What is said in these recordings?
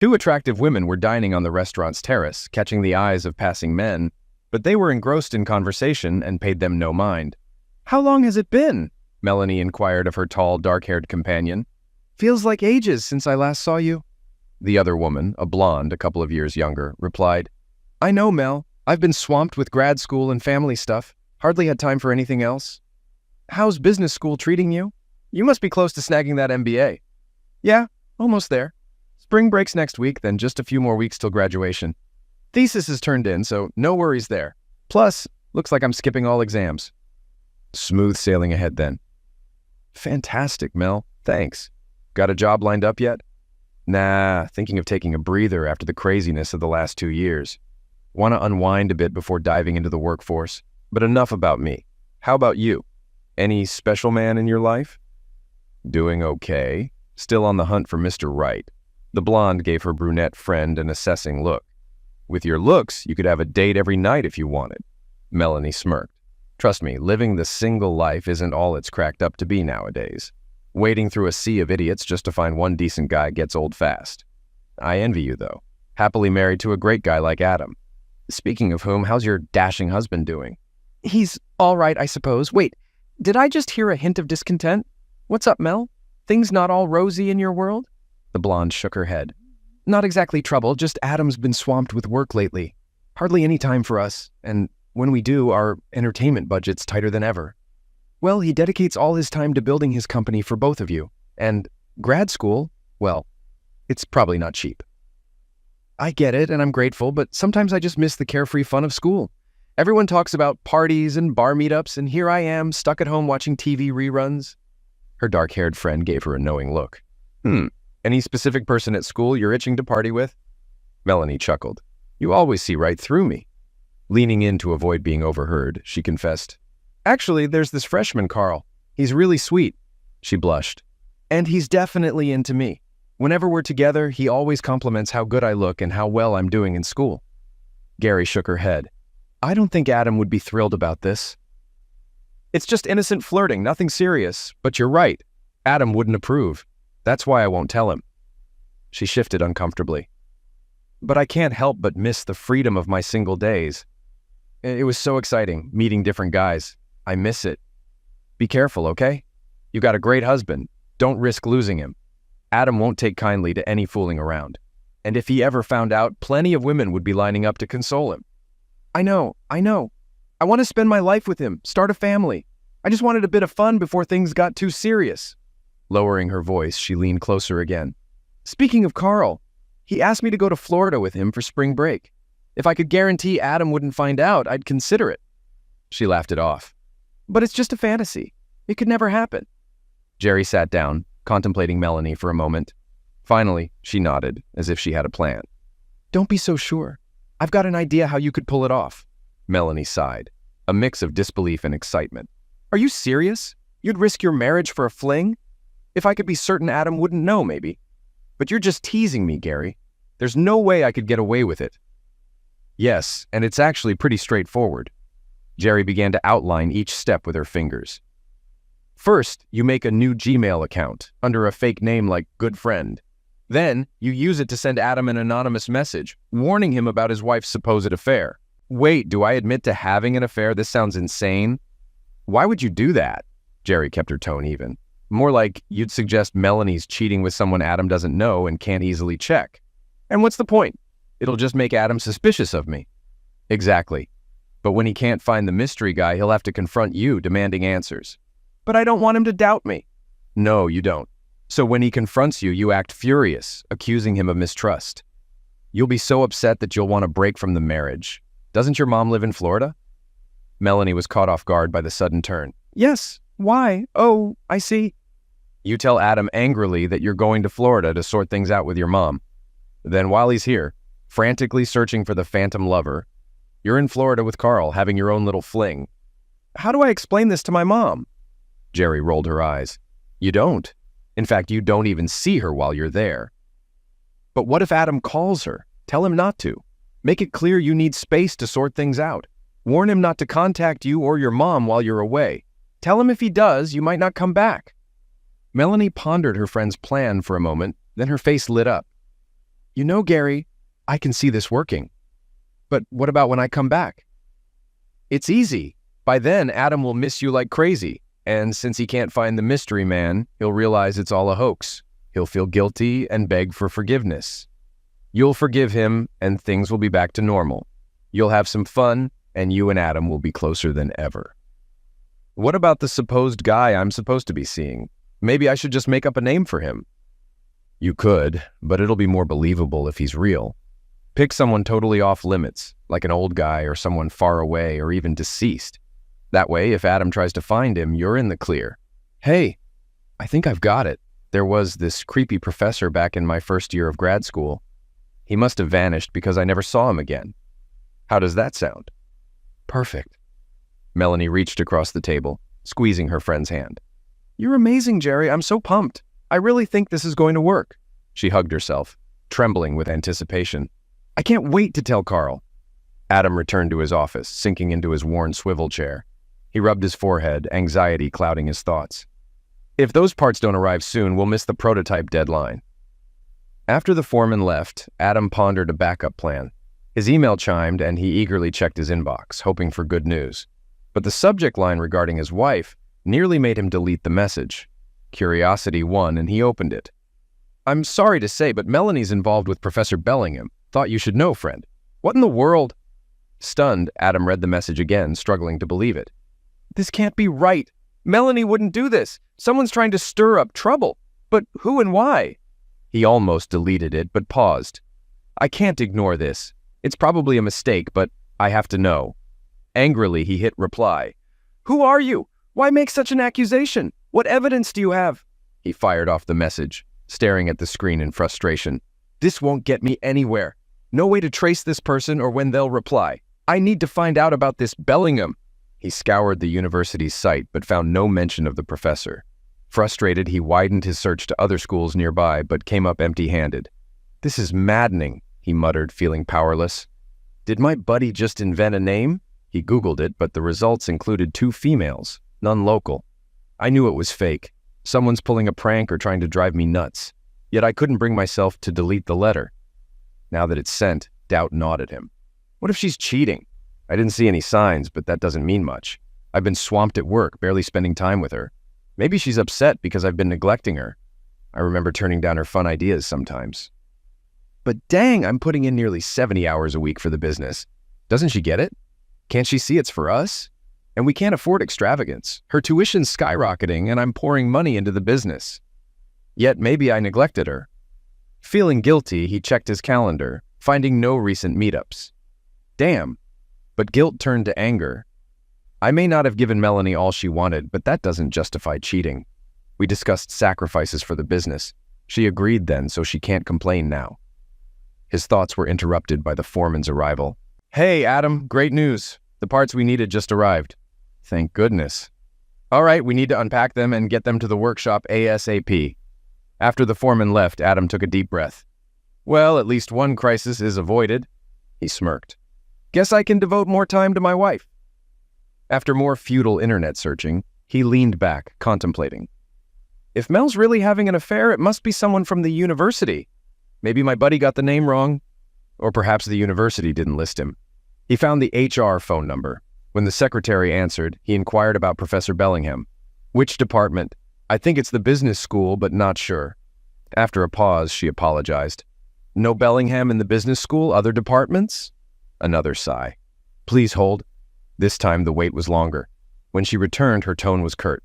Two attractive women were dining on the restaurant's terrace, catching the eyes of passing men, but they were engrossed in conversation and paid them no mind. "How long has it been?" Melanie inquired of her tall, dark-haired companion. "Feels like ages since I last saw you." The other woman, a blonde, a couple of years younger, replied, "I know, Mel. I've been swamped with grad school and family stuff. Hardly had time for anything else." "How's business school treating you? You must be close to snagging that MBA." "Yeah, almost there. Spring break's next week, then just a few more weeks till graduation. Thesis is turned in, so no worries there. Plus, looks like I'm skipping all exams." "Smooth sailing ahead then." "Fantastic, Mel. Thanks. Got a job lined up yet?" "Nah, thinking of taking a breather after the craziness of the last 2 years. Want to unwind a bit before diving into the workforce. But enough about me. How about you? Any special man in your life?" "Doing okay. Still on the hunt for Mr. Right." The blonde gave her brunette friend an assessing look. "With your looks, you could have a date every night if you wanted." Melanie smirked. "Trust me, living the single life isn't all it's cracked up to be nowadays. Wading through a sea of idiots just to find one decent guy gets old fast. I envy you, though. Happily married to a great guy like Adam. Speaking of whom, how's your dashing husband doing?" "He's all right, I suppose. Wait, did I just hear a hint of discontent? What's up, Mel? Things not all rosy in your world?" The blonde shook her head. "Not exactly trouble, just Adam's been swamped with work lately. Hardly any time for us, and when we do, our entertainment budget's tighter than ever. Well, he dedicates all his time to building his company for both of you, and grad school, well, it's probably not cheap." "I get it, and I'm grateful, but sometimes I just miss the carefree fun of school. Everyone talks about parties and bar meetups, and here I am, stuck at home watching TV reruns." Her dark-haired friend gave her a knowing look. Any specific person at school you're itching to party with?" Melanie chuckled. "You always see right through me." Leaning in to avoid being overheard, she confessed, "Actually, there's this freshman, Carl. He's really sweet." She blushed. "And he's definitely into me. Whenever we're together, he always compliments how good I look and how well I'm doing in school." Gary shook her head. "I don't think Adam would be thrilled about this." "It's just innocent flirting, nothing serious. But you're right. Adam wouldn't approve. That's why I won't tell him." She shifted uncomfortably. "But I can't help but miss the freedom of my single days. It was so exciting, meeting different guys. I miss it. Be careful, okay? You got a great husband. Don't risk losing him. Adam won't take kindly to any fooling around. And if he ever found out, plenty of women would be lining up to console him." I know. I want to spend my life with him, start a family. I just wanted a bit of fun before things got too serious." Lowering her voice, she leaned closer again. "Speaking of Carl, he asked me to go to Florida with him for spring break. If I could guarantee Adam wouldn't find out, I'd consider it." She laughed it off. "But it's just a fantasy. It could never happen." Jerry sat down, contemplating Melanie for a moment. Finally, she nodded, as if she had a plan. "Don't be so sure. I've got an idea how you could pull it off." Melanie sighed, a mix of disbelief and excitement. "Are you serious? You'd risk your marriage for a fling? If I could be certain Adam wouldn't know, maybe. But you're just teasing me, Gary. There's no way I could get away with it." "Yes, and it's actually pretty straightforward." Jerry began to outline each step with her fingers. "First, you make a new Gmail account under a fake name like Good Friend. Then, you use it to send Adam an anonymous message, warning him about his wife's supposed affair." "Wait, do I admit to having an affair? This sounds insane." "Why would you do that?" Jerry kept her tone even. "More like you'd suggest Melanie's cheating with someone Adam doesn't know and can't easily check. And what's the point? It'll just make Adam suspicious of me." "Exactly. But when he can't find the mystery guy, he'll have to confront you, demanding answers." "But I don't want him to doubt me." "No, you don't. So when he confronts you, you act furious, accusing him of mistrust. You'll be so upset that you'll want to break from the marriage. Doesn't your mom live in Florida?" Melanie was caught off guard by the sudden turn. "Yes. Why? Oh, I see." You tell Adam angrily that you're going to Florida to sort things out with your mom. Then while he's here, frantically searching for the phantom lover, you're in Florida with Carl, having your own little fling. "How do I explain this to my mom?" Jerry rolled her eyes. "You don't. In fact, you don't even see her while you're there." "But what if Adam calls her? Tell him not to. Make it clear you need space to sort things out. Warn him not to contact you or your mom while you're away. Tell him if he does, you might not come back." Melanie pondered her friend's plan for a moment, then her face lit up. You know, Gary, I can see this working. But what about when I come back? It's easy. By then, Adam will miss you like crazy. And since he can't find the mystery man, he'll realize it's all a hoax. He'll feel guilty and beg for forgiveness. You'll forgive him, and things will be back to normal. You'll have some fun, and you and Adam will be closer than ever. What about the supposed guy I'm supposed to be seeing? Maybe I should just make up a name for him. You could, but it'll be more believable if he's real. Pick someone totally off limits, like an old guy or someone far away or even deceased. That way, if Adam tries to find him, you're in the clear. Hey, I think I've got it. There was this creepy professor back in my first year of grad school. He must have vanished because I never saw him again. How does that sound? Perfect. Melanie reached across the table, squeezing her friend's hand. You're amazing, Jerry. I'm so pumped. I really think this is going to work. She hugged herself, trembling with anticipation. I can't wait to tell Carl. Adam returned to his office, sinking into his worn swivel chair. He rubbed his forehead, anxiety clouding his thoughts. If those parts don't arrive soon, we'll miss the prototype deadline. After the foreman left, Adam pondered a backup plan. His email chimed and he eagerly checked his inbox, hoping for good news. But the subject line regarding his wife nearly made him delete the message. Curiosity won and he opened it. I'm sorry to say, but Melanie's involved with Professor Bellingham. Thought you should know, friend. What in the world? Stunned, Adam read the message again, struggling to believe it. This can't be right. Melanie wouldn't do this. Someone's trying to stir up trouble. But who and why? He almost deleted it, but paused. I can't ignore this. It's probably a mistake, but I have to know. Angrily, he hit reply. Who are you? Why make such an accusation? What evidence do you have? He fired off the message, staring at the screen in frustration. This won't get me anywhere. No way to trace this person or when they'll reply. I need to find out about this Bellingham. He scoured the university's site, but found no mention of the professor. Frustrated, he widened his search to other schools nearby, but came up empty-handed. This is maddening, he muttered, feeling powerless. Did my buddy just invent a name? He Googled it, but the results included 2 females, none local. I knew it was fake. Someone's pulling a prank or trying to drive me nuts. Yet I couldn't bring myself to delete the letter. Now that it's sent, doubt gnawed at him. What if she's cheating? I didn't see any signs, but that doesn't mean much. I've been swamped at work, barely spending time with her. Maybe she's upset because I've been neglecting her. I remember turning down her fun ideas sometimes. But dang, I'm putting in nearly 70 hours a week for the business. Doesn't she get it? Can't she see it's for us? And we can't afford extravagance. Her tuition's skyrocketing, and I'm pouring money into the business. Yet maybe I neglected her. Feeling guilty, he checked his calendar, finding no recent meetups. Damn. But guilt turned to anger. I may not have given Melanie all she wanted, but that doesn't justify cheating. We discussed sacrifices for the business. She agreed then, so she can't complain now. His thoughts were interrupted by the foreman's arrival. Hey, Adam, great news. The parts we needed just arrived. Thank goodness. All right, we need to unpack them and get them to the workshop ASAP. After the foreman left, Adam took a deep breath. Well, at least one crisis is avoided. He smirked. Guess I can devote more time to my wife. After more futile internet searching, he leaned back, contemplating. If Mel's really having an affair, it must be someone from the university. Maybe my buddy got the name wrong. Or perhaps the university didn't list him. He found the HR phone number. When the secretary answered, he inquired about Professor Bellingham. Which department? I think it's the business school, but not sure. After a pause, she apologized. No Bellingham in the business school, other departments? Another sigh. Please hold. This time the wait was longer. When she returned, her tone was curt.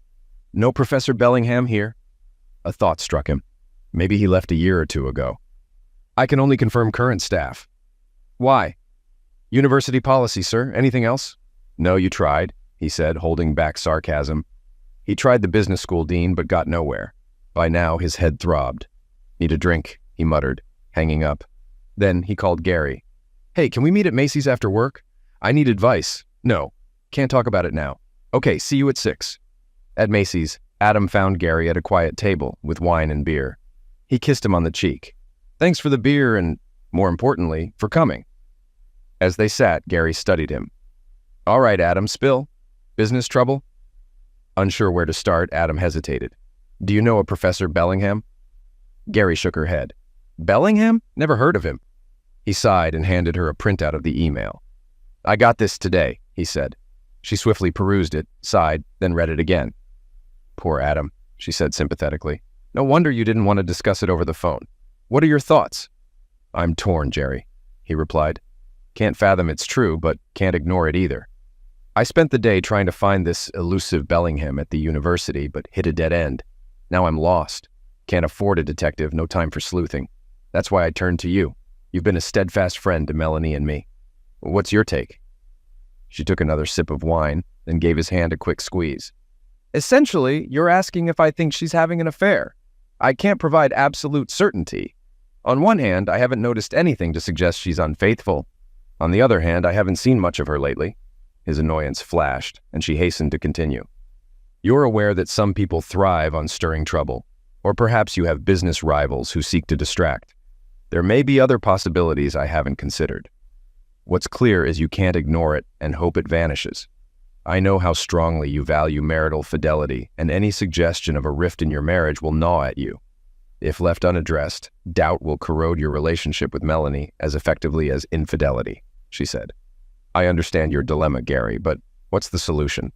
No Professor Bellingham here? A thought struck him. Maybe he left a year or 2 ago. I can only confirm current staff. Why? University policy, sir. Anything else? No, you tried, he said, holding back sarcasm. He tried the business school dean, but got nowhere. By now, his head throbbed. Need a drink, he muttered, hanging up. Then he called Gary. Hey, can we meet at Macy's after work? I need advice. No, can't talk about it now. Okay, see you at 6. At Macy's, Adam found Gary at a quiet table with wine and beer. He kissed him on the cheek. Thanks for the beer and, more importantly, for coming. As they sat, Gary studied him. All right, Adam, spill. Business trouble? Unsure where to start, Adam hesitated. Do you know a Professor Bellingham? Gary shook her head. Bellingham? Never heard of him. He sighed and handed her a printout of the email. I got this today, he said. She swiftly perused it, sighed, then read it again. Poor Adam, she said sympathetically. No wonder you didn't want to discuss it over the phone. What are your thoughts? I'm torn, Jerry, he replied. Can't fathom it's true, but can't ignore it either. I spent the day trying to find this elusive Bellingham at the university, but hit a dead end. Now I'm lost. Can't afford a detective, no time for sleuthing. That's why I turned to you. You've been a steadfast friend to Melanie and me. What's your take? She took another sip of wine, then gave his hand a quick squeeze. Essentially, you're asking if I think she's having an affair. I can't provide absolute certainty. On one hand, I haven't noticed anything to suggest she's unfaithful. On the other hand, I haven't seen much of her lately. His annoyance flashed, and she hastened to continue. You're aware that some people thrive on stirring trouble, or perhaps you have business rivals who seek to distract. There may be other possibilities I haven't considered. What's clear is you can't ignore it and hope it vanishes. I know how strongly you value marital fidelity, and any suggestion of a rift in your marriage will gnaw at you. If left unaddressed, doubt will corrode your relationship with Melanie as effectively as infidelity, she said. I understand your dilemma, Gary, but what's the solution?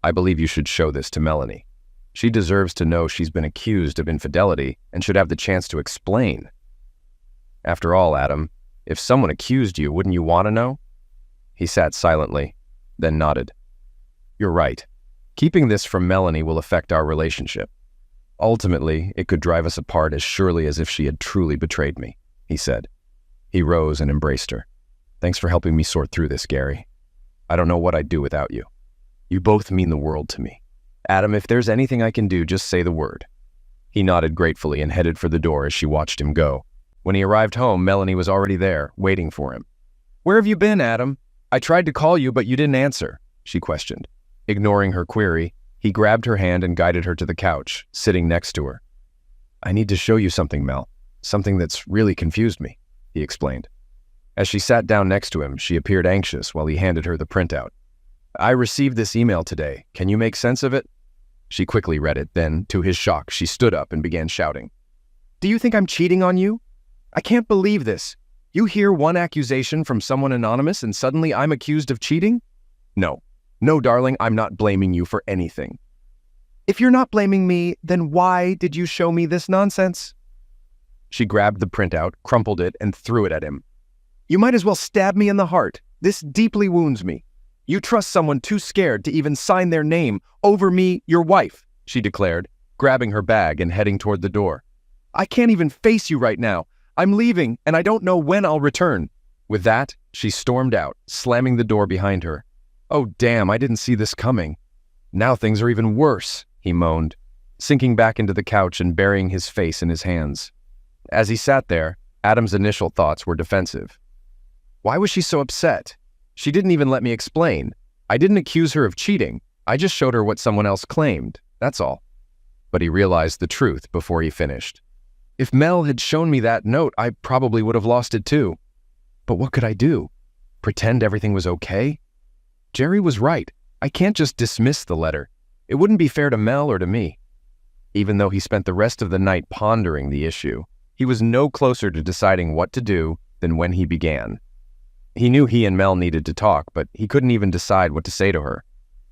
I believe you should show this to Melanie. She deserves to know she's been accused of infidelity and should have the chance to explain. After all, Adam, if someone accused you, wouldn't you want to know? He sat silently, then nodded. You're right. Keeping this from Melanie will affect our relationship. Ultimately, it could drive us apart as surely as if she had truly betrayed me, he said. He rose and embraced her. Thanks for helping me sort through this, Gary. I don't know what I'd do without you. You both mean the world to me. Adam, if there's anything I can do, just say the word. He nodded gratefully and headed for the door as she watched him go. When he arrived home, Melanie was already there, waiting for him. Where have you been, Adam? I tried to call you, but you didn't answer, she questioned. Ignoring her query, he grabbed her hand and guided her to the couch, sitting next to her. I need to show you something, Mel. Something that's really confused me, he explained. As she sat down next to him, she appeared anxious while he handed her the printout. I received this email today. Can you make sense of it? She quickly read it, then, to his shock, she stood up and began shouting. Do you think I'm cheating on you? I can't believe this. You hear one accusation from someone anonymous and suddenly I'm accused of cheating? No. No, darling, I'm not blaming you for anything. If you're not blaming me, then why did you show me this nonsense? She grabbed the printout, crumpled it, and threw it at him. You might as well stab me in the heart. This deeply wounds me. You trust someone too scared to even sign their name over me, your wife, she declared, grabbing her bag and heading toward the door. I can't even face you right now. I'm leaving, and I don't know when I'll return. With that, she stormed out, slamming the door behind her. Oh, damn, I didn't see this coming. Now things are even worse, he moaned, sinking back into the couch and burying his face in his hands. As he sat there, Adam's initial thoughts were defensive. Why was she so upset? She didn't even let me explain. I didn't accuse her of cheating. I just showed her what someone else claimed, that's all. But he realized the truth before he finished. If Mel had shown me that note, I probably would have lost it too. But what could I do? Pretend everything was okay? Jerry was right. I can't just dismiss the letter. It wouldn't be fair to Mel or to me. Even though he spent the rest of the night pondering the issue, he was no closer to deciding what to do than when he began. He knew he and Mel needed to talk, but he couldn't even decide what to say to her.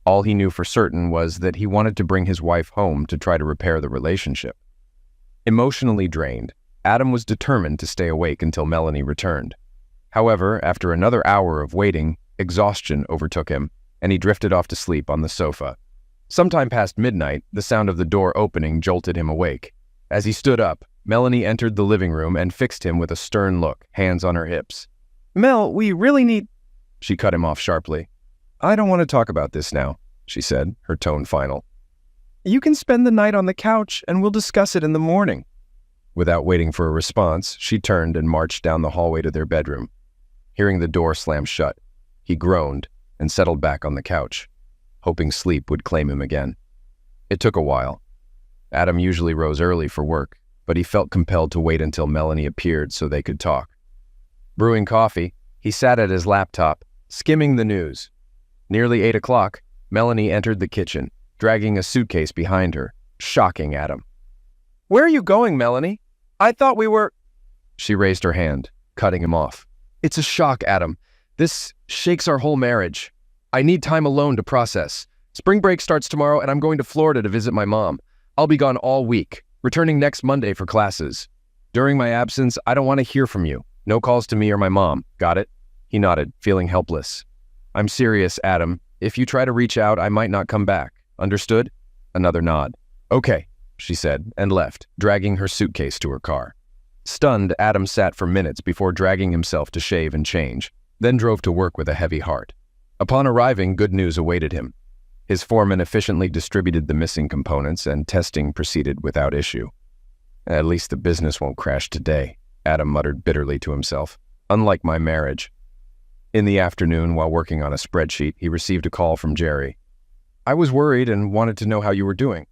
All he knew for certain was that he wanted to bring his wife home to try to repair the relationship. Emotionally drained, Adam was determined to stay awake until Melanie returned. However, after another hour of waiting, exhaustion overtook him, and he drifted off to sleep on the sofa. Sometime past midnight, the sound of the door opening jolted him awake. As he stood up, Melanie entered the living room and fixed him with a stern look, hands on her hips. Mel, we really need... She cut him off sharply. I don't want to talk about this now, she said, her tone final. You can spend the night on the couch, and we'll discuss it in the morning. Without waiting for a response, she turned and marched down the hallway to their bedroom. Hearing the door slam shut, he groaned and settled back on the couch, hoping sleep would claim him again. It took a while. Adam usually rose early for work, but he felt compelled to wait until Melanie appeared so they could talk. Brewing coffee, he sat at his laptop, skimming the news. Nearly 8 o'clock, Melanie entered the kitchen, dragging a suitcase behind her, shocking Adam. Where are you going, Melanie? I thought we were... She raised her hand, cutting him off. It's a shock, Adam. This shakes our whole marriage. I need time alone to process. Spring break starts tomorrow and I'm going to Florida to visit my mom. I'll be gone all week, returning next Monday for classes. During my absence, I don't want to hear from you. No calls to me or my mom. Got it? He nodded, feeling helpless. I'm serious, Adam. If you try to reach out, I might not come back. Understood? Another nod. Okay, she said, and left, dragging her suitcase to her car. Stunned, Adam sat for minutes before dragging himself to shave and change, then drove to work with a heavy heart. Upon arriving, good news awaited him. His foreman efficiently distributed the missing components, and testing proceeded without issue. At least the business won't crash today, Adam muttered bitterly to himself. Unlike my marriage. In the afternoon, while working on a spreadsheet, he received a call from Jerry. I was worried and wanted to know how you were doing.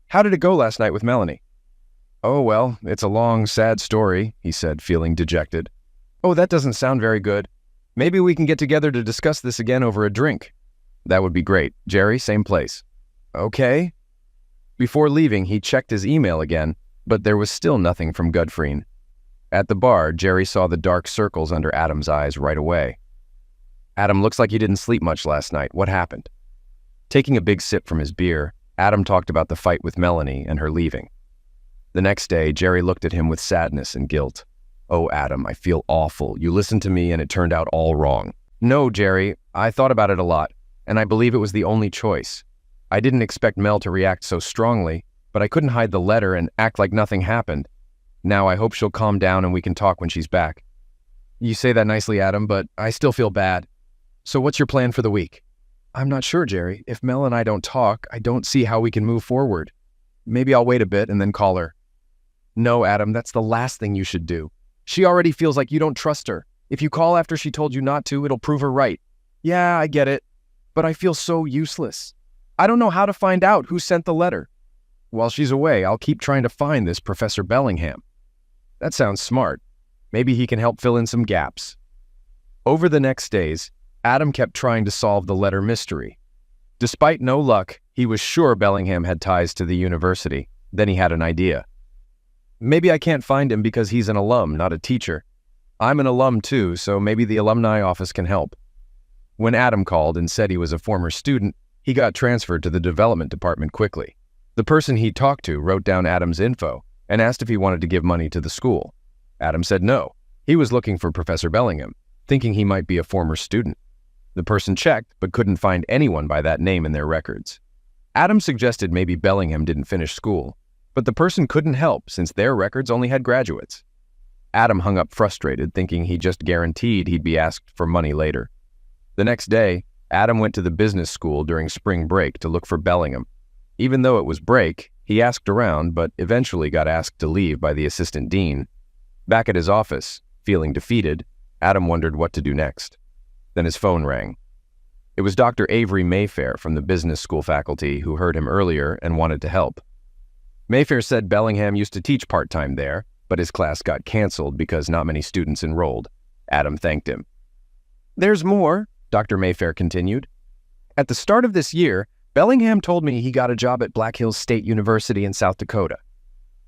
How did it go last night with Melanie? Oh, well, it's a long, sad story, he said, feeling dejected. Oh, that doesn't sound very good. Maybe we can get together to discuss this again over a drink. That would be great. Jerry, same place. Okay. Before leaving, he checked his email again, but there was still nothing from Gudfreen. At the bar, Jerry saw the dark circles under Adam's eyes right away. Adam, looks like you didn't sleep much last night. What happened? Taking a big sip from his beer, Adam talked about the fight with Melanie and her leaving. The next day, Jerry looked at him with sadness and guilt. Oh, Adam, I feel awful. You listened to me and it turned out all wrong. No, Jerry, I thought about it a lot, and I believe it was the only choice. I didn't expect Mel to react so strongly, but I couldn't hide the letter and act like nothing happened. Now I hope she'll calm down and we can talk when she's back. You say that nicely, Adam, but I still feel bad. So what's your plan for the week? I'm not sure, Jerry. If Mel and I don't talk, I don't see how we can move forward. Maybe I'll wait a bit and then call her. No, Adam, that's the last thing you should do. She already feels like you don't trust her. If you call after she told you not to, it'll prove her right. Yeah, I get it. But I feel so useless. I don't know how to find out who sent the letter. While she's away, I'll keep trying to find this Professor Bellingham. That sounds smart. Maybe he can help fill in some gaps. Over the next days, Adam kept trying to solve the letter mystery. Despite no luck, he was sure Bellingham had ties to the university. Then he had an idea. Maybe I can't find him because he's an alum, not a teacher. I'm an alum too, so maybe the alumni office can help. When Adam called and said he was a former student, he got transferred to the development department quickly. The person he talked to wrote down Adam's info and asked if he wanted to give money to the school. Adam said no. He was looking for Professor Bellingham, thinking he might be a former student. The person checked, but couldn't find anyone by that name in their records. Adam suggested maybe Bellingham didn't finish school, but the person couldn't help since their records only had graduates. Adam hung up frustrated, thinking he just guaranteed he'd be asked for money later. The next day, Adam went to the business school during spring break to look for Bellingham. Even though it was break, he asked around, but eventually got asked to leave by the assistant dean. Back at his office, feeling defeated, Adam wondered what to do next. Then his phone rang. It was Dr. Avery Mayfair from the business school faculty who heard him earlier and wanted to help. Mayfair said Bellingham used to teach part-time there, but his class got canceled because not many students enrolled. Adam thanked him. There's more, Dr. Mayfair continued. At the start of this year, Bellingham told me he got a job at Black Hills State University in South Dakota.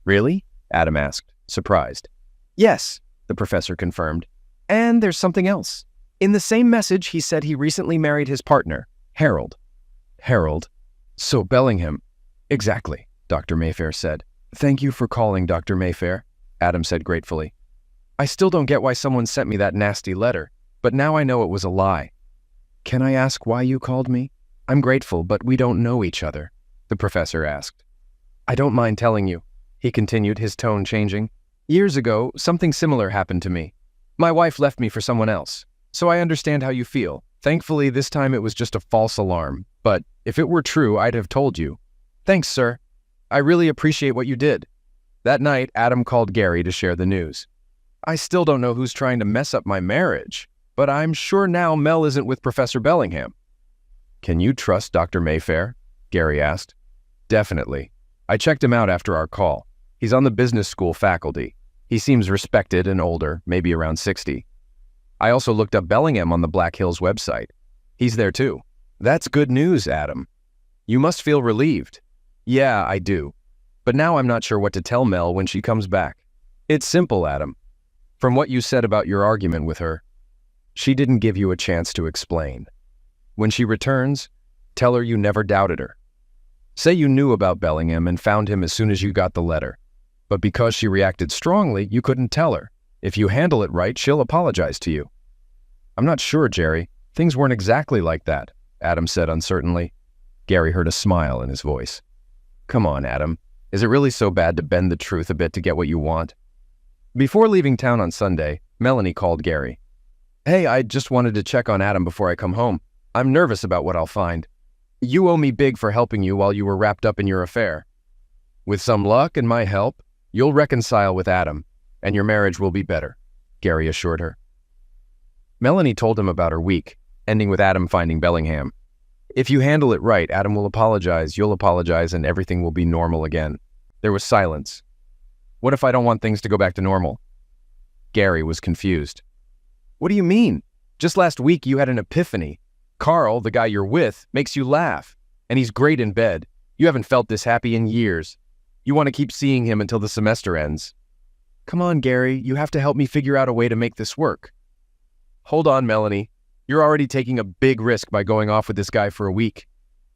Really? Adam asked, surprised. Yes, the professor confirmed. And there's something else. In the same message, he said he recently married his partner, Harold. Harold? So Bellingham. Exactly, Dr. Mayfair said. Thank you for calling, Dr. Mayfair, Adam said gratefully. I still don't get why someone sent me that nasty letter, but now I know it was a lie. Can I ask why you called me? I'm grateful, but we don't know each other, the professor asked. I don't mind telling you, he continued, his tone changing. Years ago, something similar happened to me. My wife left me for someone else, so I understand how you feel. Thankfully, this time it was just a false alarm, but if it were true, I'd have told you. Thanks, sir. I really appreciate what you did. That night, Adam called Gary to share the news. I still don't know who's trying to mess up my marriage, but I'm sure now Mel isn't with Professor Bellingham. Can you trust Dr. Mayfair? Gary asked. Definitely. I checked him out after our call. He's on the business school faculty. He seems respected and older, maybe around 60. I also looked up Bellingham on the Black Hills website. He's there too. That's good news, Adam. You must feel relieved. Yeah, I do. But now I'm not sure what to tell Mel when she comes back. It's simple, Adam. From what you said about your argument with her, she didn't give you a chance to explain. When she returns, tell her you never doubted her. Say you knew about Bellingham and found him as soon as you got the letter. But because she reacted strongly, you couldn't tell her. If you handle it right, she'll apologize to you. I'm not sure, Jerry. Things weren't exactly like that, Adam said uncertainly. Gary heard a smile in his voice. Come on, Adam. Is it really so bad to bend the truth a bit to get what you want? Before leaving town on Sunday, Melanie called Gary. Hey, I just wanted to check on Adam before I come home. I'm nervous about what I'll find. You owe me big for helping you while you were wrapped up in your affair. With some luck and my help, you'll reconcile with Adam, and your marriage will be better, Gary assured her. Melanie told him about her week, ending with Adam finding Bellingham. If you handle it right, Adam will apologize, you'll apologize, and everything will be normal again. There was silence. What if I don't want things to go back to normal? Gary was confused. What do you mean? Just last week you had an epiphany. Carl, the guy you're with, makes you laugh, and he's great in bed. You haven't felt this happy in years. You want to keep seeing him until the semester ends. Come on, Gary, you have to help me figure out a way to make this work. Hold on, Melanie. You're already taking a big risk by going off with this guy for a week.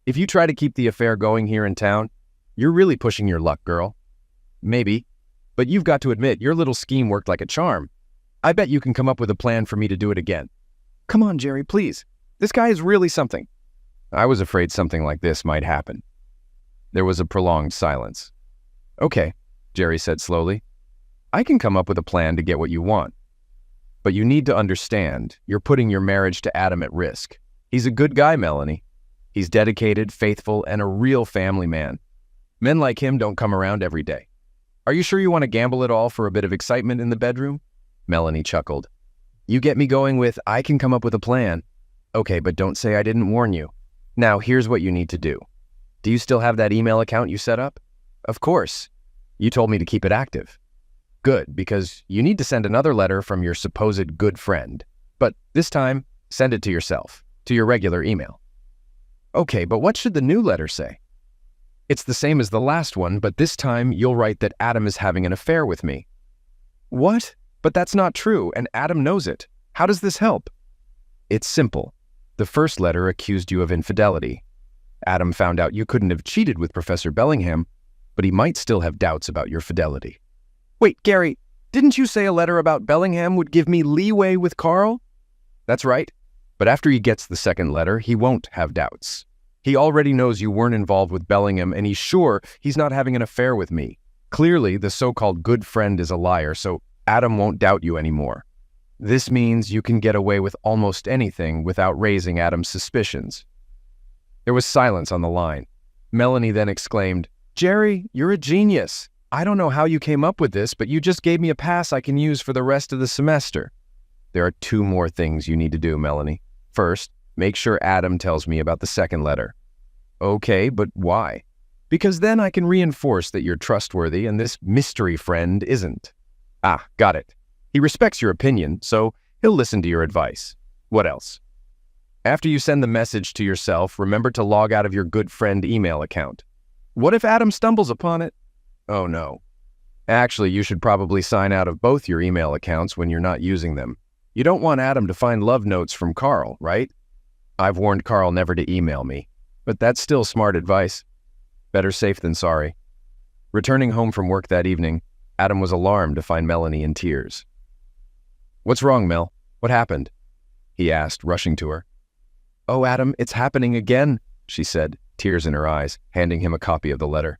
If you try to keep the affair going here in town, you're really pushing your luck, girl. Maybe, but you've got to admit your little scheme worked like a charm. I bet you can come up with a plan for me to do it again. Come on, Jerry, please. This guy is really something. I was afraid something like this might happen. There was a prolonged silence. Okay, Jerry said slowly. I can come up with a plan to get what you want. But you need to understand, you're putting your marriage to Adam at risk. He's a good guy, Melanie. He's dedicated, faithful, and a real family man. Men like him don't come around every day. Are you sure you want to gamble it all for a bit of excitement in the bedroom? Melanie chuckled. You get me going with, I can come up with a plan. Okay, but don't say I didn't warn you. Now, here's what you need to do. Do you still have that email account you set up? Of course. You told me to keep it active. Good, because you need to send another letter from your supposed good friend. But this time, send it to yourself, to your regular email. Okay, but what should the new letter say? It's the same as the last one, but this time you'll write that Adam is having an affair with me. What? But that's not true, and Adam knows it. How does this help? It's simple. The first letter accused you of infidelity. Adam found out you couldn't have cheated with Professor Bellingham, but he might still have doubts about your fidelity. Wait, Gary, didn't you say a letter about Bellingham would give me leeway with Carl? That's right. But after he gets the second letter, he won't have doubts. He already knows you weren't involved with Bellingham, and he's sure he's not having an affair with me. Clearly, the so-called good friend is a liar, so Adam won't doubt you anymore. This means you can get away with almost anything without raising Adam's suspicions. There was silence on the line. Melanie then exclaimed, Jerry, you're a genius. I don't know how you came up with this, but you just gave me a pass I can use for the rest of the semester. There are 2 more things you need to do, Melanie. First, make sure Adam tells me about the second letter. Okay, but why? Because then I can reinforce that you're trustworthy and this mystery friend isn't. Ah, got it. He respects your opinion, so he'll listen to your advice. What else? After you send the message to yourself, remember to log out of your good friend email account. What if Adam stumbles upon it? Oh no. Actually, you should probably sign out of both your email accounts when you're not using them. You don't want Adam to find love notes from Carl, right? I've warned Carl never to email me, but that's still smart advice. Better safe than sorry. Returning home from work that evening, Adam was alarmed to find Melanie in tears. What's wrong, Mel? What happened? He asked, rushing to her. Oh, Adam, it's happening again, she said, tears in her eyes, handing him a copy of the letter.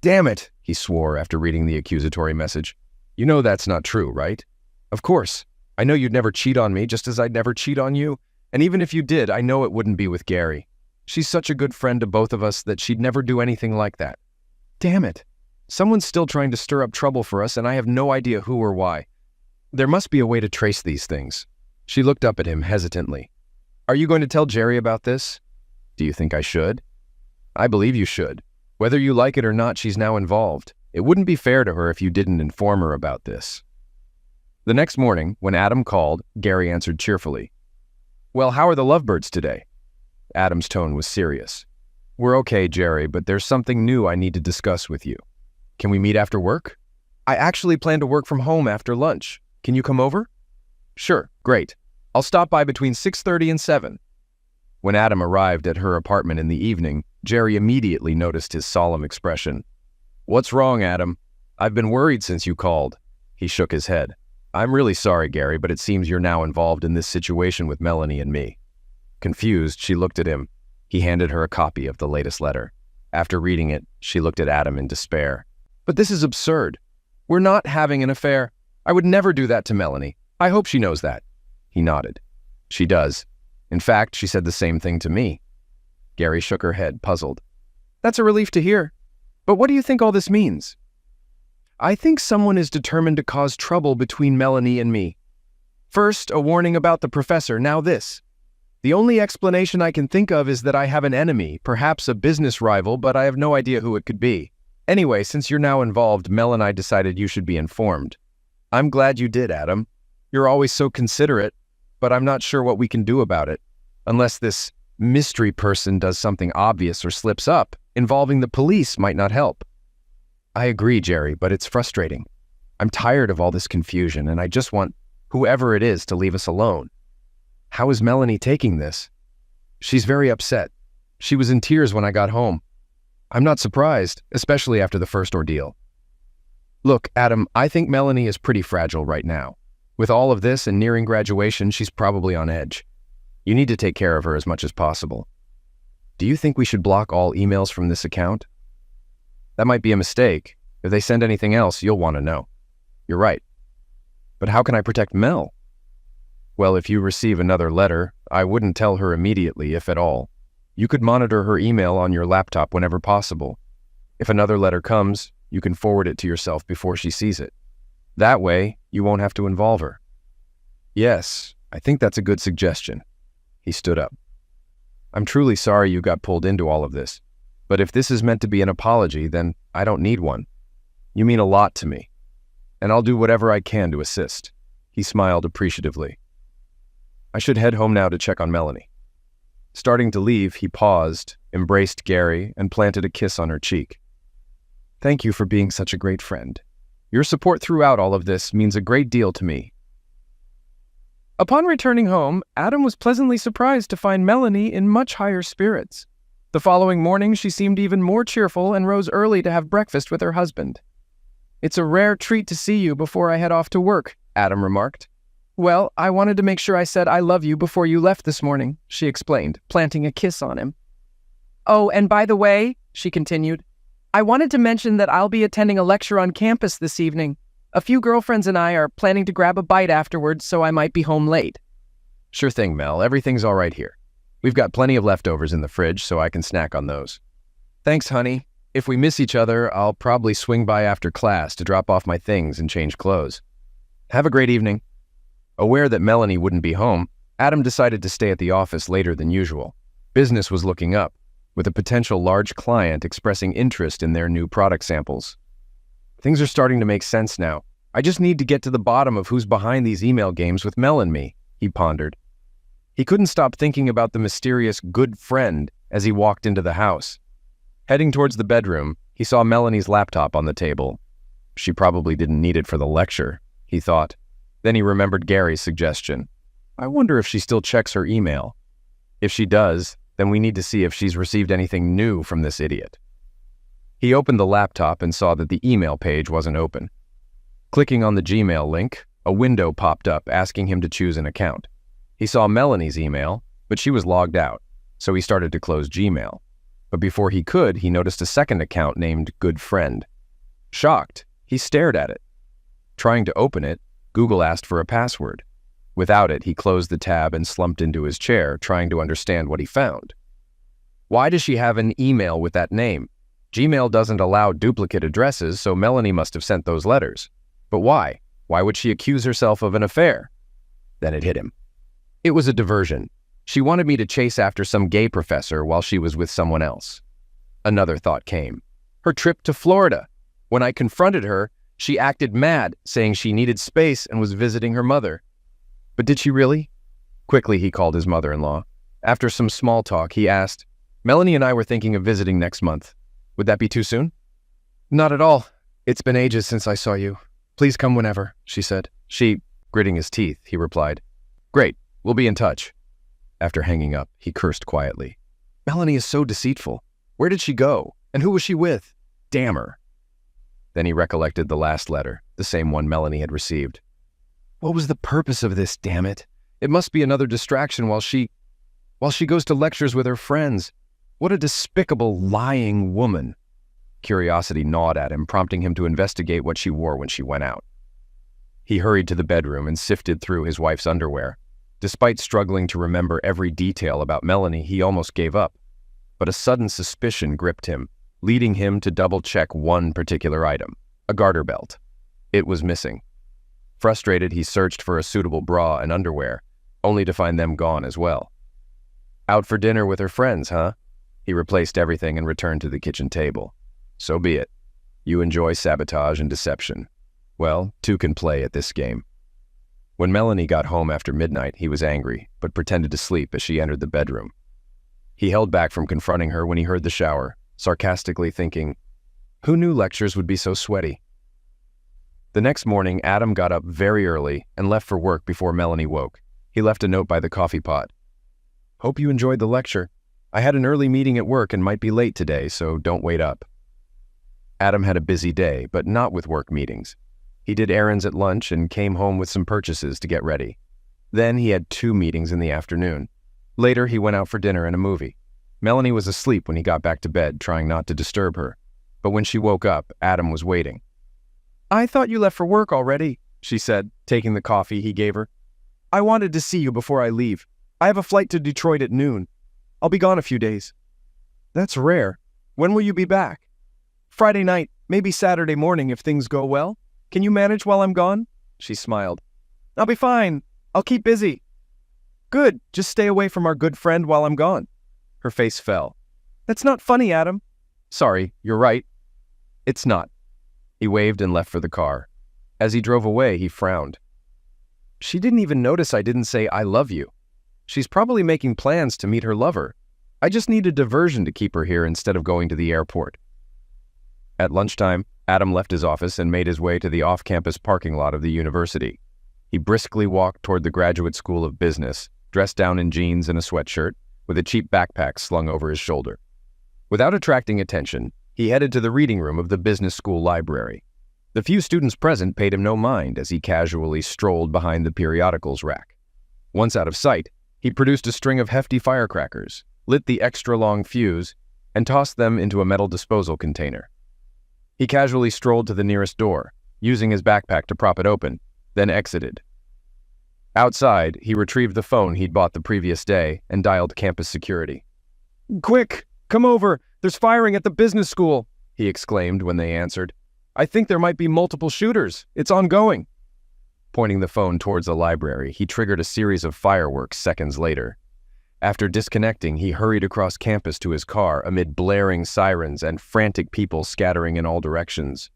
Damn it, he swore after reading the accusatory message. You know that's not true, right? Of course. I know you'd never cheat on me, just as I'd never cheat on you. And even if you did, I know it wouldn't be with Gary. She's such a good friend to both of us that she'd never do anything like that. Damn it. Someone's still trying to stir up trouble for us, and I have no idea who or why. There must be a way to trace these things. She looked up at him hesitantly. Are you going to tell Jerry about this? Do you think I should? I believe you should. Whether you like it or not, she's now involved. It wouldn't be fair to her if you didn't inform her about this. The next morning, when Adam called, Gary answered cheerfully. Well, how are the lovebirds today? Adam's tone was serious. We're okay, Jerry, but there's something new I need to discuss with you. Can we meet after work? I actually plan to work from home after lunch. Can you come over? Sure, great. I'll stop by between 6:30 and 7. When Adam arrived at her apartment in the evening, Jerry immediately noticed his solemn expression. What's wrong, Adam? I've been worried since you called. He shook his head. I'm really sorry, Gary, but it seems you're now involved in this situation with Melanie and me. Confused, she looked at him. He handed her a copy of the latest letter. After reading it, she looked at Adam in despair. But this is absurd. We're not having an affair. I would never do that to Melanie. I hope she knows that. He nodded. She does. In fact, she said the same thing to me. Gary shook her head, puzzled. That's a relief to hear. But what do you think all this means? I think someone is determined to cause trouble between Melanie and me. First, a warning about the professor, now this. The only explanation I can think of is that I have an enemy, perhaps a business rival, but I have no idea who it could be. Anyway, since you're now involved, Mel and I decided you should be informed. I'm glad you did, Adam. You're always so considerate, but I'm not sure what we can do about it. Unless this mystery person does something obvious or slips up, involving the police might not help. I agree, Jerry, but it's frustrating. I'm tired of all this confusion, and I just want whoever it is to leave us alone. How is Melanie taking this? She's very upset. She was in tears when I got home. I'm not surprised, especially after the first ordeal. Look, Adam, I think Melanie is pretty fragile right now. With all of this and nearing graduation, she's probably on edge. You need to take care of her as much as possible. Do you think we should block all emails from this account? That might be a mistake. If they send anything else, you'll want to know. You're right. But how can I protect Mel? Well, if you receive another letter, I wouldn't tell her immediately, if at all. You could monitor her email on your laptop whenever possible. If another letter comes, you can forward it to yourself before she sees it. That way, you won't have to involve her. Yes, I think that's a good suggestion. He stood up. I'm truly sorry you got pulled into all of this, but if this is meant to be an apology, then I don't need one. You mean a lot to me, and I'll do whatever I can to assist. He smiled appreciatively. I should head home now to check on Melanie. Starting to leave, he paused, embraced Gary, and planted a kiss on her cheek. Thank you for being such a great friend. Your support throughout all of this means a great deal to me. Upon returning home, Adam was pleasantly surprised to find Melanie in much higher spirits. The following morning, she seemed even more cheerful and rose early to have breakfast with her husband. It's a rare treat to see you before I head off to work, Adam remarked. Well, I wanted to make sure I said I love you before you left this morning, she explained, planting a kiss on him. Oh, and by the way, she continued, I wanted to mention that I'll be attending a lecture on campus this evening. A few girlfriends and I are planning to grab a bite afterwards, so I might be home late. Sure thing, Mel. Everything's all right here. We've got plenty of leftovers in the fridge, so I can snack on those. Thanks, honey. If we miss each other, I'll probably swing by after class to drop off my things and change clothes. Have a great evening. Aware that Melanie wouldn't be home, Adam decided to stay at the office later than usual. Business was looking up, with a potential large client expressing interest in their new product samples. Things are starting to make sense now. I just need to get to the bottom of who's behind these email games with Mel and me, he pondered. He couldn't stop thinking about the mysterious good friend as he walked into the house. Heading towards the bedroom, he saw Melanie's laptop on the table. She probably didn't need it for the lecture, he thought. Then he remembered Gary's suggestion. I wonder if she still checks her email. If she does, then we need to see if she's received anything new from this idiot. He opened the laptop and saw that the email page wasn't open. Clicking on the Gmail link, a window popped up asking him to choose an account. He saw Melanie's email, but she was logged out, so he started to close Gmail. But before he could, he noticed a second account named Good Friend. Shocked, he stared at it. Trying to open it, Google asked for a password. Without it, he closed the tab and slumped into his chair, trying to understand what he found. Why does she have an email with that name? Gmail doesn't allow duplicate addresses, so Melanie must have sent those letters. But why? Why would she accuse herself of an affair? Then it hit him. It was a diversion. She wanted me to chase after some gay professor while she was with someone else. Another thought came. Her trip to Florida. When I confronted her, she acted mad, saying she needed space and was visiting her mother. But did she really? Quickly, he called his mother-in-law. After some small talk, he asked, Melanie and I were thinking of visiting next month. Would that be too soon? Not at all. It's been ages since I saw you. Please come whenever, she said. She Gritting his teeth, he replied, "Great, we'll be in touch." After hanging up, he cursed quietly. Melanie is so deceitful. Where did she go? And who was she with? Damn her. Then he recollected the last letter, the same one Melanie had received. What was the purpose of this, damn it? It must be another distraction while she goes to lectures with her friends. What a despicable, lying woman. Curiosity gnawed at him, prompting him to investigate what she wore when she went out. He hurried to the bedroom and sifted through his wife's underwear. Despite struggling to remember every detail about Melanie, he almost gave up. But a sudden suspicion gripped him, leading him to double-check one particular item, a garter belt. It was missing. Frustrated, he searched for a suitable bra and underwear, only to find them gone as well. Out for dinner with her friends, huh? He replaced everything and returned to the kitchen table. So be it. You enjoy sabotage and deception. Well, two can play at this game. When Melanie got home after midnight, he was angry, but pretended to sleep as she entered the bedroom. He held back from confronting her when he heard the shower, sarcastically thinking, who knew lectures would be so sweaty? The next morning, Adam got up very early and left for work before Melanie woke. He left a note by the coffee pot. Hope you enjoyed the lecture. I had an early meeting at work and might be late today, so don't wait up. Adam had a busy day, but not with work meetings. He did errands at lunch and came home with some purchases to get ready. Then he had 2 meetings in the afternoon. Later, he went out for dinner and a movie. Melanie was asleep when he got back to bed, trying not to disturb her. But when she woke up, Adam was waiting. I thought you left for work already, she said, taking the coffee he gave her. I wanted to see you before I leave. I have a flight to Detroit at noon. I'll be gone a few days. That's rare. When will you be back? Friday night, maybe Saturday morning if things go well. Can you manage while I'm gone? She smiled. I'll be fine. I'll keep busy. Good. Just stay away from our good friend while I'm gone. Her face fell. That's not funny, Adam. Sorry, you're right. It's not. He waved and left for the car. As he drove away, he frowned. She didn't even notice I didn't say I love you. She's probably making plans to meet her lover. I just need a diversion to keep her here instead of going to the airport. At lunchtime, Adam left his office and made his way to the off-campus parking lot of the university. He briskly walked toward the Graduate School of Business, dressed down in jeans and a sweatshirt, with a cheap backpack slung over his shoulder. Without attracting attention, he headed to the reading room of the business school library. The few students present paid him no mind as he casually strolled behind the periodicals rack. Once out of sight, he produced a string of hefty firecrackers, lit the extra-long fuse, and tossed them into a metal disposal container. He casually strolled to the nearest door, using his backpack to prop it open, then exited. Outside, he retrieved the phone he'd bought the previous day and dialed campus security. Quick, come over! There's firing at the business school, he exclaimed when they answered. I think there might be multiple shooters. It's ongoing. Pointing the phone towards the library, he triggered a series of fireworks seconds later. After disconnecting, he hurried across campus to his car amid blaring sirens and frantic people scattering in all directions.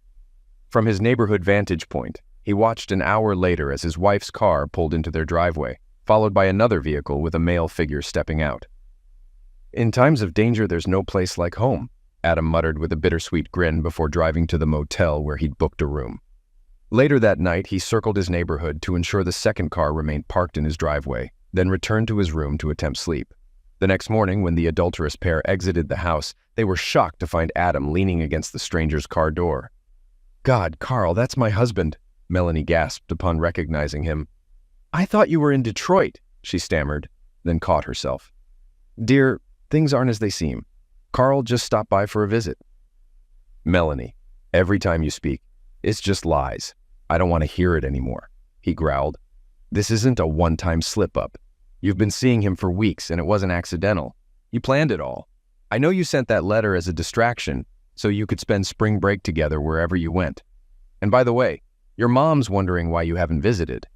From his neighborhood vantage point, he watched an hour later as his wife's car pulled into their driveway, followed by another vehicle with a male figure stepping out. In times of danger, there's no place like home, Adam muttered with a bittersweet grin before driving to the motel where he'd booked a room. Later that night, he circled his neighborhood to ensure the second car remained parked in his driveway, then returned to his room to attempt sleep. The next morning, when the adulterous pair exited the house, they were shocked to find Adam leaning against the stranger's car door. God, Carl, that's my husband, Melanie gasped upon recognizing him. I thought you were in Detroit, she stammered, then caught herself. Dear, things aren't as they seem. Carl just stopped by for a visit. Melanie, every time you speak, it's just lies. I don't want to hear it anymore, he growled. This isn't a one-time slip-up. You've been seeing him for weeks, and it wasn't accidental. You planned it all. I know you sent that letter as a distraction, so you could spend spring break together wherever you went. And by the way, your mom's wondering why you haven't visited.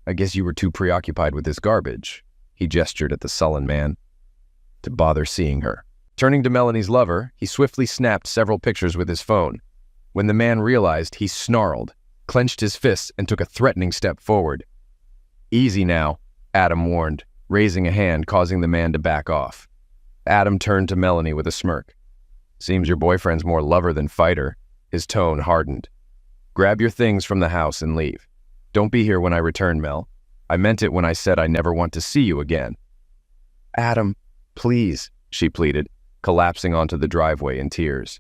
I guess you were too preoccupied with this garbage, he gestured at the sullen man, to bother seeing her. Turning to Melanie's lover, he swiftly snapped several pictures with his phone. When the man realized, he snarled, clenched his fists, and took a threatening step forward. Easy now, Adam warned, raising a hand, causing the man to back off. Adam turned to Melanie with a smirk. Seems your boyfriend's more lover than fighter. His tone hardened. Grab your things from the house and leave. Don't be here when I return, Mel. I meant it when I said I never want to see you again. Adam, please, she pleaded, collapsing onto the driveway in tears.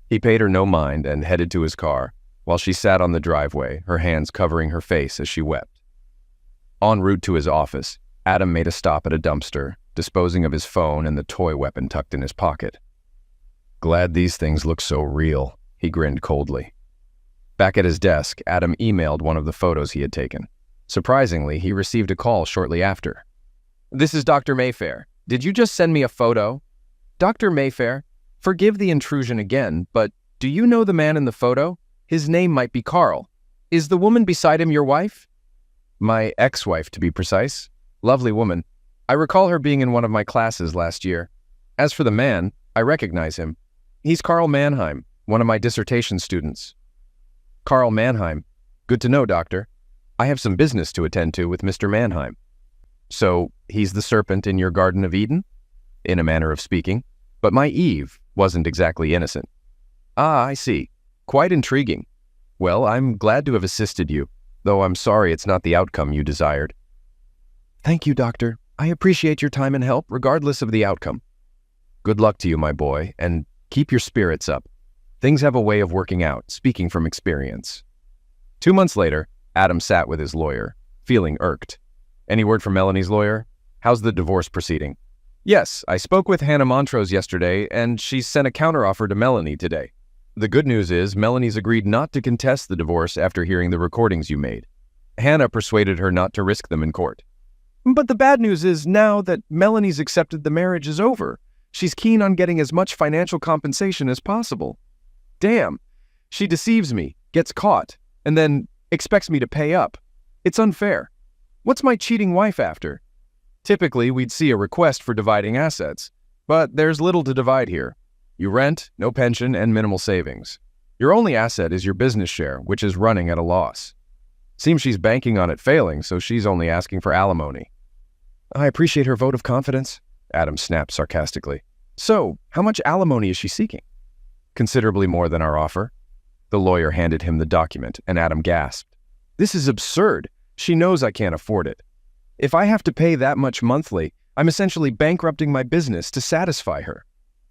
He paid her no mind and headed to his car, while she sat on the driveway, her hands covering her face as she wept. En route to his office, Adam made a stop at a dumpster, disposing of his phone and the toy weapon tucked in his pocket. Glad these things look so real, he grinned coldly. Back at his desk, Adam emailed one of the photos he had taken. Surprisingly, he received a call shortly after. "This is Dr. Mayfair. Did you just send me a photo?" "Dr. Mayfair, forgive the intrusion again, but do you know the man in the photo? His name might be Carl. Is the woman beside him your wife?" "My ex-wife, to be precise. Lovely woman. I recall her being in one of my classes last year. As for the man, I recognize him. He's Carl Mannheim, one of my dissertation students." "Carl Mannheim. Good to know, doctor. I have some business to attend to with Mr. Mannheim." "So, he's the serpent in your Garden of Eden?" "In a manner of speaking. But my Eve wasn't exactly innocent." "Ah, I see. Quite intriguing. Well, I'm glad to have assisted you, though I'm sorry it's not the outcome you desired." "Thank you, doctor. I appreciate your time and help, regardless of the outcome." "Good luck to you, my boy, and keep your spirits up. Things have a way of working out, speaking from experience." 2 months later, Adam sat with his lawyer, feeling irked. "Any word from Melanie's lawyer? How's the divorce proceeding?" "Yes, I spoke with Hannah Montrose yesterday, and she sent a counteroffer to Melanie today. The good news is Melanie's agreed not to contest the divorce after hearing the recordings you made. Hannah persuaded her not to risk them in court." "But the bad news is now that Melanie's accepted the marriage is over, she's keen on getting as much financial compensation as possible." "Damn. She deceives me, gets caught, and then expects me to pay up. It's unfair. What's my cheating wife after?" "Typically, we'd see a request for dividing assets, but there's little to divide here. You rent, no pension, and minimal savings. Your only asset is your business share, which is running at a loss. Seems she's banking on it failing, so she's only asking for alimony." "I appreciate her vote of confidence," Adam snapped sarcastically. "So, how much alimony is she seeking?" "Considerably more than our offer." The lawyer handed him the document, and Adam gasped. "This is absurd. She knows I can't afford it. If I have to pay that much monthly, I'm essentially bankrupting my business to satisfy her.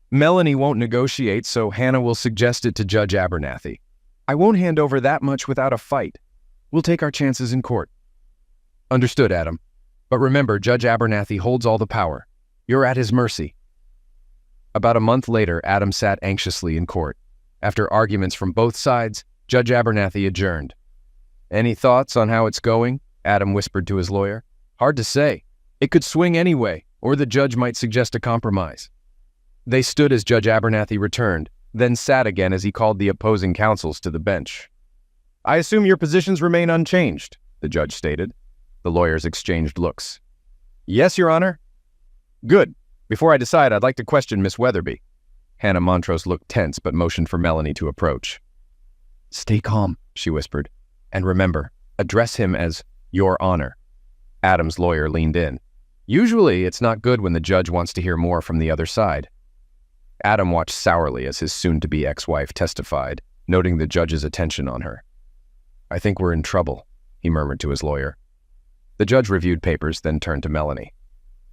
Melanie won't negotiate, so Hannah will suggest it to Judge Abernathy. I won't hand over that much without a fight. We'll take our chances in court." "Understood, Adam. But remember, Judge Abernathy holds all the power. You're at his mercy." About a month later, Adam sat anxiously in court. After arguments from both sides, Judge Abernathy adjourned. "Any thoughts on how it's going?" Adam whispered to his lawyer. "Hard to say. It could swing anyway, or the judge might suggest a compromise." They stood as Judge Abernathy returned, then sat again as he called the opposing counsels to the bench. "I assume your positions remain unchanged," the judge stated. The lawyers exchanged looks. "Yes, Your Honor." "Good. Before I decide, I'd like to question Miss Weatherby." Hannah Montrose looked tense but motioned for Melanie to approach. "Stay calm," she whispered. "And remember, address him as Your Honor." Adam's lawyer leaned in. Usually, it's not good when the judge wants to hear more from the other side. Adam watched sourly as his soon-to-be ex-wife testified, noting the judge's attention on her. "I think we're in trouble," he murmured to his lawyer. The judge reviewed papers, then turned to Melanie.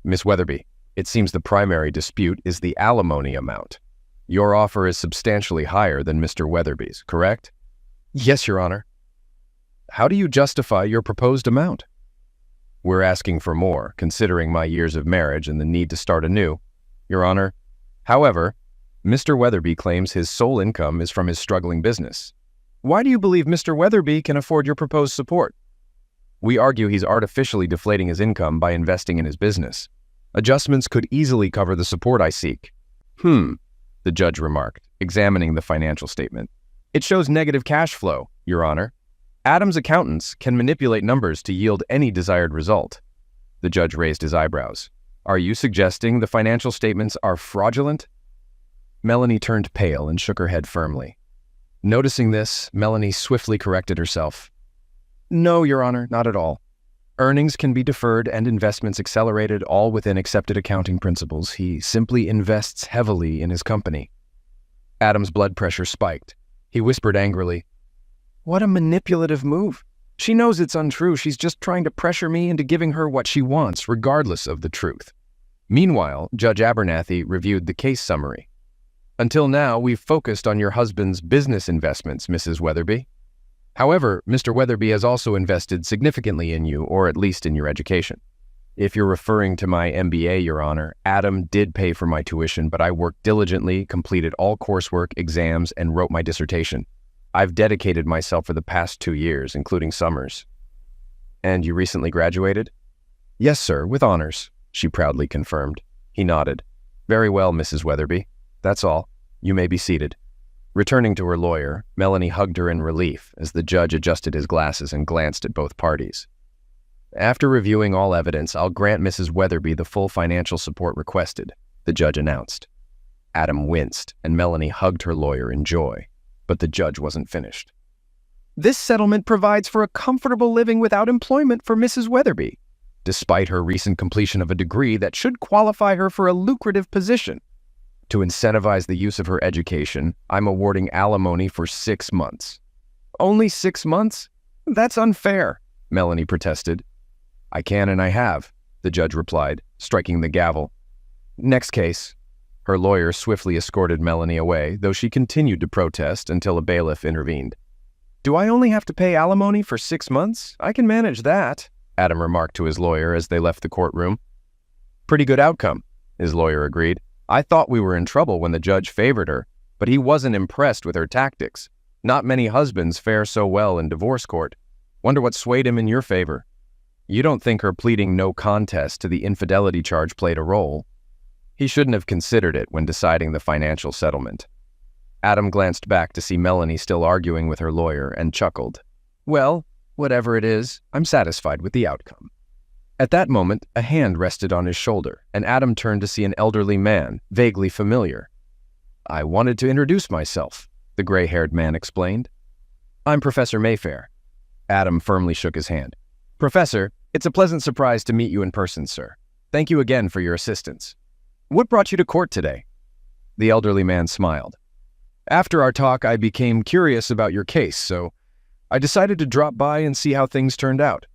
"Miss Weatherby, it seems the primary dispute is the alimony amount. Your offer is substantially higher than Mr. Weatherby's, correct?" "Yes, Your Honor." "How do you justify your proposed amount?" "We're asking for more, considering my years of marriage and the need to start anew, Your Honor. However, Mr. Weatherby claims his sole income is from his struggling business." "Why do you believe Mr. Weatherby can afford your proposed support?" "We argue he's artificially deflating his income by investing in his business. Adjustments could easily cover the support I seek." The judge remarked, examining the financial statement. "It shows negative cash flow, Your Honor. Adam's accountants can manipulate numbers to yield any desired result." The judge raised his eyebrows. "Are you suggesting the financial statements are fraudulent?" Melanie turned pale and shook her head firmly. Noticing this, Melanie swiftly corrected herself. "No, Your Honor, not at all. Earnings can be deferred and investments accelerated, all within accepted accounting principles. He simply invests heavily in his company." Adam's blood pressure spiked. He whispered angrily, "What a manipulative move. She knows it's untrue. She's just trying to pressure me into giving her what she wants, regardless of the truth. Meanwhile, Judge Abernathy reviewed the case summary. Until now, we've focused on your husband's business investments, Mrs. Weatherby. However, Mr. Weatherby has also invested significantly in you, or at least in your education. If you're referring to my MBA, Your Honor, Adam did pay for my tuition, but I worked diligently, completed all coursework, exams, and wrote my dissertation. I've dedicated myself for the past 2 years, including summers. And you recently graduated? Yes, sir, with honors, she proudly confirmed. He nodded. Very well, Mrs. Weatherby. That's all. You may be seated. Returning to her lawyer, Melanie hugged her in relief as the judge adjusted his glasses and glanced at both parties. After reviewing all evidence, I'll grant Mrs. Weatherby the full financial support requested, the judge announced. Adam winced, and Melanie hugged her lawyer in joy, but the judge wasn't finished. This settlement provides for a comfortable living without employment for Mrs. Weatherby, despite her recent completion of a degree that should qualify her for a lucrative position. To incentivize the use of her education, I'm awarding alimony for 6 months. Only 6 months? That's unfair, Melanie protested. I can and I have, the judge replied, striking the gavel. Next case. Her lawyer swiftly escorted Melanie away, though she continued to protest until a bailiff intervened. Do I only have to pay alimony for 6 months? I can manage that, Adam remarked to his lawyer as they left the courtroom. Pretty good outcome, his lawyer agreed. I thought we were in trouble when the judge favored her, but he wasn't impressed with her tactics. Not many husbands fare so well in divorce court. Wonder what swayed him in your favor. You don't think her pleading no contest to the infidelity charge played a role? He shouldn't have considered it when deciding the financial settlement. Adam glanced back to see Melanie still arguing with her lawyer and chuckled. Well, whatever it is, I'm satisfied with the outcome. At that moment, a hand rested on his shoulder, and Adam turned to see an elderly man, vaguely familiar. I wanted to introduce myself, the gray-haired man explained. I'm Professor Mayfair. Adam firmly shook his hand. Professor, it's a pleasant surprise to meet you in person, sir. Thank you again for your assistance. What brought you to court today? The elderly man smiled. After our talk, I became curious about your case, so I decided to drop by and see how things turned out.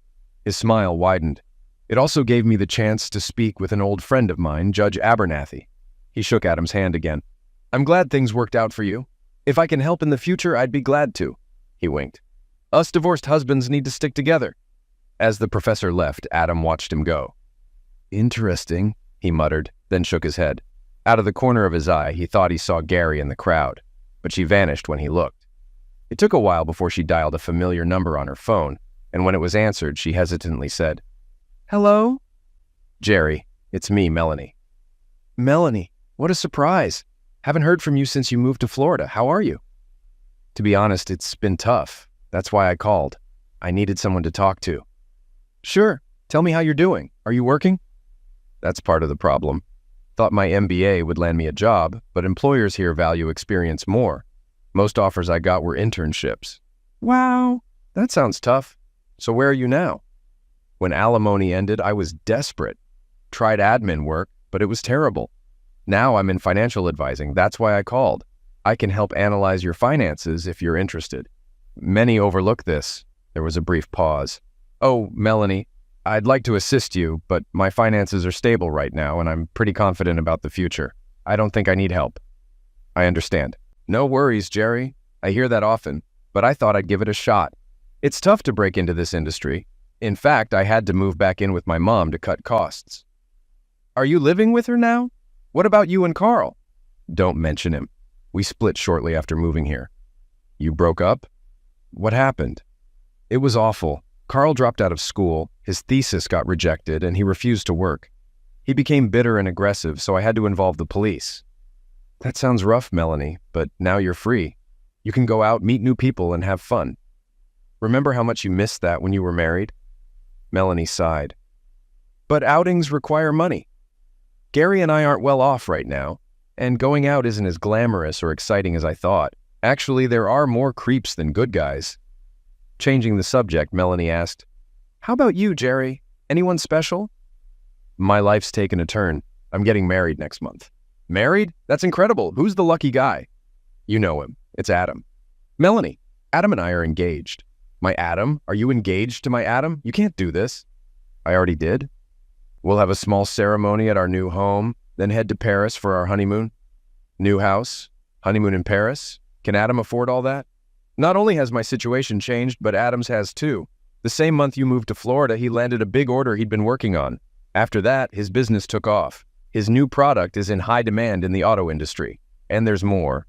His smile widened. It also gave me the chance to speak with an old friend of mine, Judge Abernathy. He shook Adam's hand again. I'm glad things worked out for you. If I can help in the future, I'd be glad to. He winked. Us divorced husbands need to stick together. As the professor left, Adam watched him go. Interesting, he muttered, then shook his head. Out of the corner of his eye, he thought he saw Gary in the crowd, but she vanished when he looked. It took a while before she dialed a familiar number on her phone, and when it was answered, she hesitantly said, Hello? Jerry, it's me, Melanie. Melanie, what a surprise. Haven't heard from you since you moved to Florida. How are you? To be honest, it's been tough. That's why I called. I needed someone to talk to. Sure. Tell me how you're doing. Are you working? That's part of the problem. Thought my MBA would land me a job, but employers here value experience more. Most offers I got were internships. Wow, that sounds tough. So where are you now? When alimony ended, I was desperate. Tried admin work, but it was terrible. Now I'm in financial advising. That's why I called. I can help analyze your finances if you're interested. Many overlook this. There was a brief pause. Oh, Melanie, I'd like to assist you, but my finances are stable right now, and I'm pretty confident about the future. I don't think I need help. I understand. No worries, Jerry. I hear that often, but I thought I'd give it a shot. It's tough to break into this industry. In fact, I had to move back in with my mom to cut costs. Are you living with her now? What about you and Carl? Don't mention him. We split shortly after moving here. You broke up? What happened? It was awful. Carl dropped out of school, his thesis got rejected, and he refused to work. He became bitter and aggressive, so I had to involve the police. That sounds rough, Melanie, but now you're free. You can go out, meet new people, and have fun. Remember how much you missed that when you were married? Melanie sighed. But outings require money. Gary and I aren't well off right now, and going out isn't as glamorous or exciting as I thought. Actually, there are more creeps than good guys. Changing the subject, Melanie asked, How about you, Jerry? Anyone special? My life's taken a turn. I'm getting married next month. Married? That's incredible. Who's the lucky guy? You know him. It's Adam. Melanie, Adam and I are engaged. My Adam? Are you engaged to my Adam? You can't do this. I already did. We'll have a small ceremony at our new home, then head to Paris for our honeymoon. New house, honeymoon in Paris. Can Adam afford all that? Not only has my situation changed, but Adam's has too. The same month you moved to Florida, he landed a big order he'd been working on. After that, his business took off. His new product is in high demand in the auto industry. And there's more.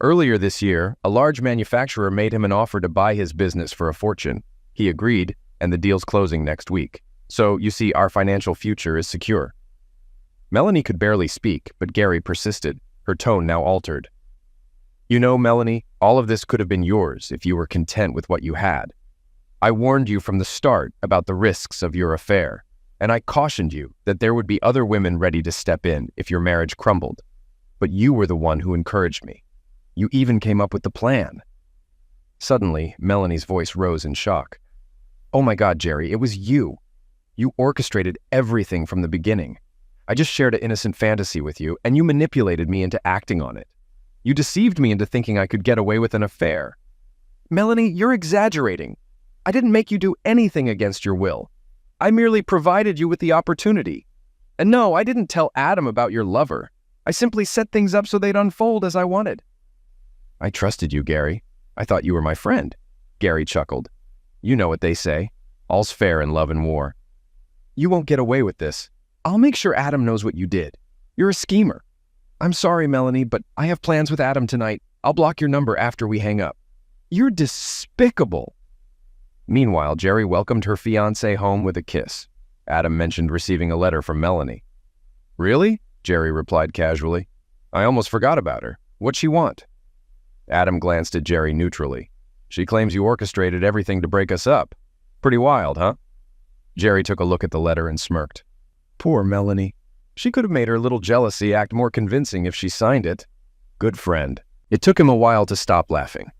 Earlier this year, a large manufacturer made him an offer to buy his business for a fortune. He agreed, and the deal's closing next week. So, you see, our financial future is secure. Melanie could barely speak, but Gary persisted, her tone now altered. You know, Melanie, all of this could have been yours if you were content with what you had. I warned you from the start about the risks of your affair, and I cautioned you that there would be other women ready to step in if your marriage crumbled. But you were the one who encouraged me. You even came up with the plan. Suddenly, Melanie's voice rose in shock. Oh my God, Jerry, it was you. You orchestrated everything from the beginning. I just shared an innocent fantasy with you, and you manipulated me into acting on it. You deceived me into thinking I could get away with an affair. Melanie, you're exaggerating. I didn't make you do anything against your will. I merely provided you with the opportunity. And no, I didn't tell Adam about your lover. I simply set things up so they'd unfold as I wanted. I trusted you, Gary. I thought you were my friend. Gary chuckled. You know what they say. All's fair in love and war. You won't get away with this. I'll make sure Adam knows what you did. You're a schemer. I'm sorry, Melanie, but I have plans with Adam tonight. I'll block your number after we hang up. You're despicable. Meanwhile, Jerry welcomed her fiancé home with a kiss. Adam mentioned receiving a letter from Melanie. Really? Jerry replied casually. I almost forgot about her. What'd she want? Adam glanced at Jerry neutrally. She claims you orchestrated everything to break us up. Pretty wild, huh? Jerry took a look at the letter and smirked. Poor Melanie. She could have made her little jealousy act more convincing if she signed it. Good friend. It took him a while to stop laughing.